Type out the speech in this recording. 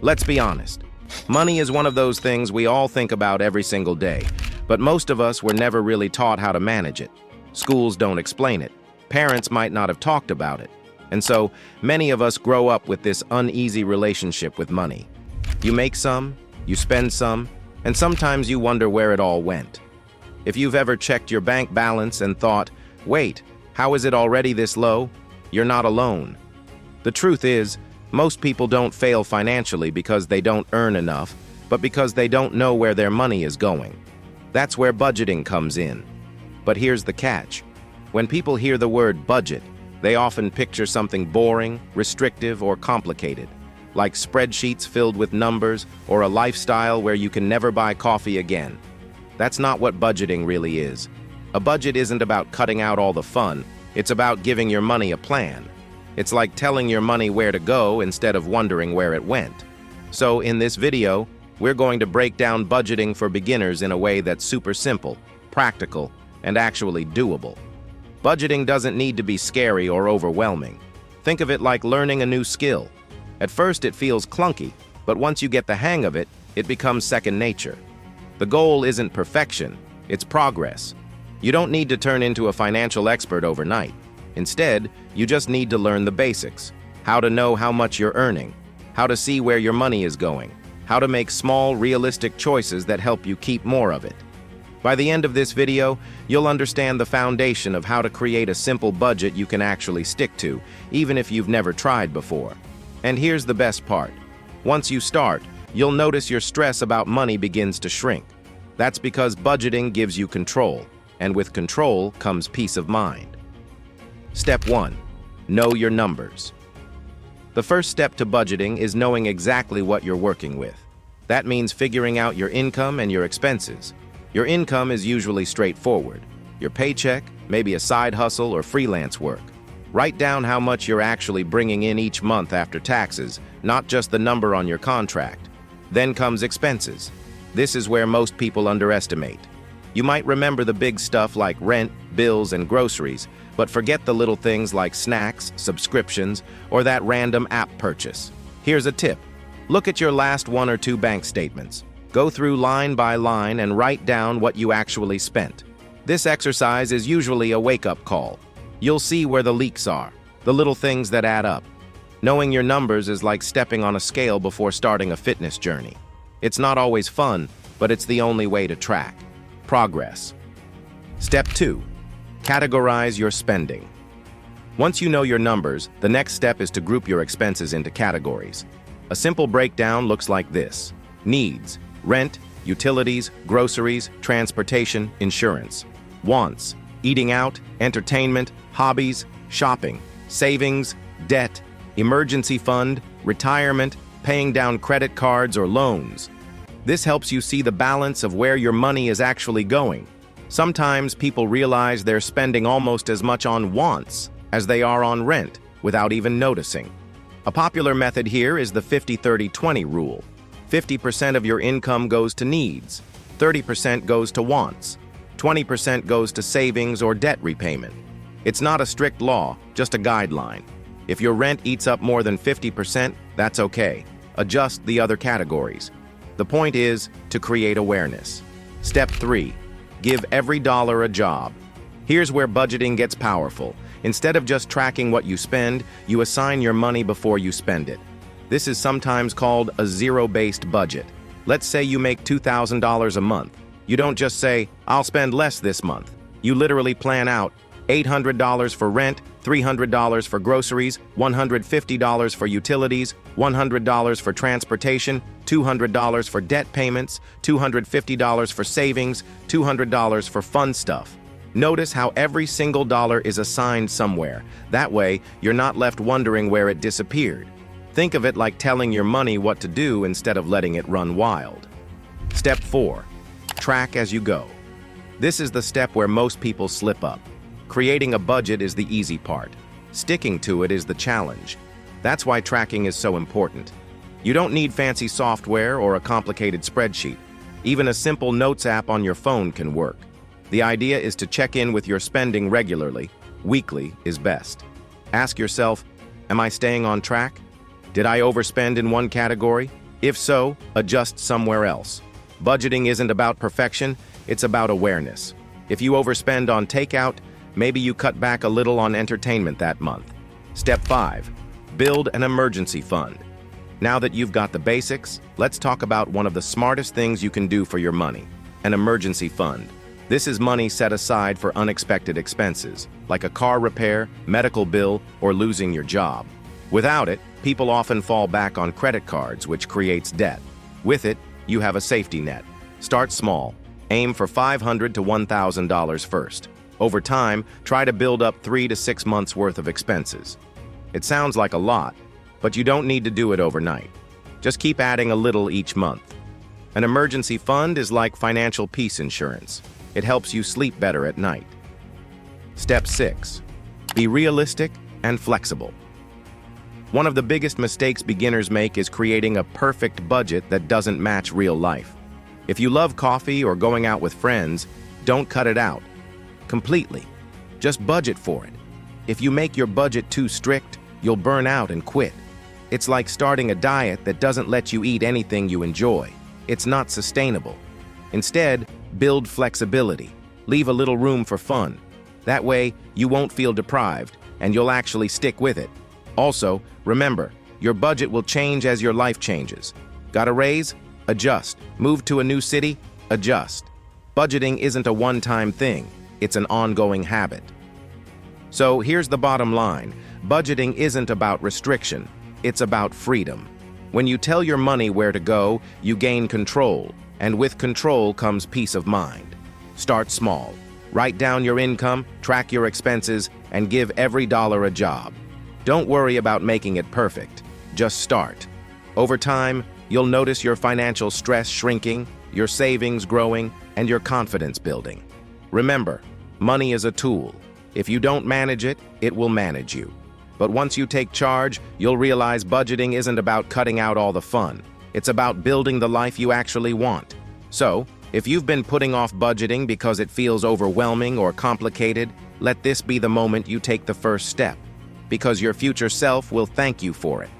Let's be honest. Money is one of those things we all think about every single day, but most of us were never really taught how to manage it. Schools don't explain it. Parents might not have talked about it. And so, many of us grow up with this uneasy relationship with money. You make some, you spend some, and sometimes you wonder where it all went. If you've ever checked your bank balance and thought, wait, how is it already this low? You're not alone. The truth is, most people don't fail financially because they don't earn enough, but because they don't know where their money is going. That's where budgeting comes in. But here's the catch. When people hear the word budget, they often picture something boring, restrictive, or complicated, like spreadsheets filled with numbers or a lifestyle where you can never buy coffee again. That's not what budgeting really is. A budget isn't about cutting out all the fun, it's about giving your money a plan. It's like telling your money where to go instead of wondering where it went. So in this video, we're going to break down budgeting for beginners in a way that's super simple, practical, and actually doable. Budgeting doesn't need to be scary or overwhelming. Think of it like learning a new skill. At first it feels clunky, but once you get the hang of it, it becomes second nature. The goal isn't perfection, it's progress. You don't need to turn into a financial expert overnight. Instead, you just need to learn the basics. How to know how much you're earning, how to see where your money is going, how to make small, realistic choices that help you keep more of it. By the end of this video, you'll understand the foundation of how to create a simple budget you can actually stick to, even if you've never tried before. And here's the best part. Once you start, you'll notice your stress about money begins to shrink. That's because budgeting gives you control, and with control comes peace of mind. Step 1. Know your numbers. The first step to budgeting is knowing exactly what you're working with. That means figuring out your income and your expenses. Your income is usually straightforward. Your paycheck, maybe a side hustle or freelance work. Write down how much you're actually bringing in each month after taxes, not just the number on your contract. Then comes expenses. This is where most people underestimate. You might remember the big stuff like rent, bills, and groceries, but forget the little things like snacks, subscriptions, or that random app purchase. Here's a tip. Look at your last 1 or 2 bank statements. Go through line by line and write down what you actually spent. This exercise is usually a wake-up call. You'll see where the leaks are, the little things that add up. Knowing your numbers is like stepping on a scale before starting a fitness journey. It's not always fun, but it's the only way to track progress. Step 2. Categorize your spending. Once you know your numbers, the next step is to group your expenses into categories. A simple breakdown looks like this: needs, rent, utilities, groceries, transportation, insurance. Wants, eating out, entertainment, hobbies, shopping, savings, debt, emergency fund, retirement, paying down credit cards or loans. This helps you see the balance of where your money is actually going. Sometimes people realize they're spending almost as much on wants as they are on rent without even noticing. A popular method here is the 50-30-20 rule. 50% of your income goes to needs, 30% goes to wants, 20% goes to savings or debt repayment. It's not a strict law, just a guideline. If your rent eats up more than 50%, that's okay. Adjust the other categories. The point is to create awareness. Step 3. Give every dollar a job. Here's where budgeting gets powerful. Instead of just tracking what you spend, you assign your money before you spend it. This is sometimes called a zero-based budget. Let's say you make $2,000 a month. You don't just say, I'll spend less this month. You literally plan out $800 for rent, $300 for groceries, $150 for utilities, $100 for transportation, $200 for debt payments, $250 for savings, $200 for fun stuff. Notice how every single dollar is assigned somewhere. That way, you're not left wondering where it disappeared. Think of it like telling your money what to do instead of letting it run wild. Step 4. Track as you go. This is the step where most people slip up. Creating a budget is the easy part. Sticking to it is the challenge. That's why tracking is so important. You don't need fancy software or a complicated spreadsheet. Even a simple notes app on your phone can work. The idea is to check in with your spending regularly. Weekly is best. Ask yourself, am I staying on track? Did I overspend in one category? If so, adjust somewhere else. Budgeting isn't about perfection, it's about awareness. If you overspend on takeout, maybe you cut back a little on entertainment that month. Step 5. Build an emergency fund. Now that you've got the basics, let's talk about one of the smartest things you can do for your money: an emergency fund. This is money set aside for unexpected expenses, like a car repair, medical bill, or losing your job. Without it, people often fall back on credit cards, which creates debt. With it, you have a safety net. Start small. Aim for $500 to $1,000 first. Over time, try to build up 3 to 6 months' worth of expenses. It sounds like a lot, but you don't need to do it overnight. Just keep adding a little each month. An emergency fund is like financial peace insurance. It helps you sleep better at night. Step 6. Be realistic and flexible. One of the biggest mistakes beginners make is creating a perfect budget that doesn't match real life. If you love coffee or going out with friends, don't cut it out completely. Just budget for it. If you make your budget too strict, you'll burn out and quit. It's like starting a diet that doesn't let you eat anything you enjoy. It's not sustainable. Instead, build flexibility. Leave a little room for fun. That way, you won't feel deprived, and you'll actually stick with it. Also, remember, your budget will change as your life changes. Got a raise? Adjust. Move to a new city? Adjust. Budgeting isn't a one-time thing. It's an ongoing habit. So here's the bottom line. Budgeting isn't about restriction. It's about freedom. When you tell your money where to go, you gain control. And with control comes peace of mind. Start small. Write down your income, track your expenses, and give every dollar a job. Don't worry about making it perfect. Just start. Over time, you'll notice your financial stress shrinking, your savings growing, and your confidence building. Remember, money is a tool. If you don't manage it, it will manage you. But once you take charge, you'll realize budgeting isn't about cutting out all the fun. It's about building the life you actually want. So, if you've been putting off budgeting because it feels overwhelming or complicated, let this be the moment you take the first step, because your future self will thank you for it.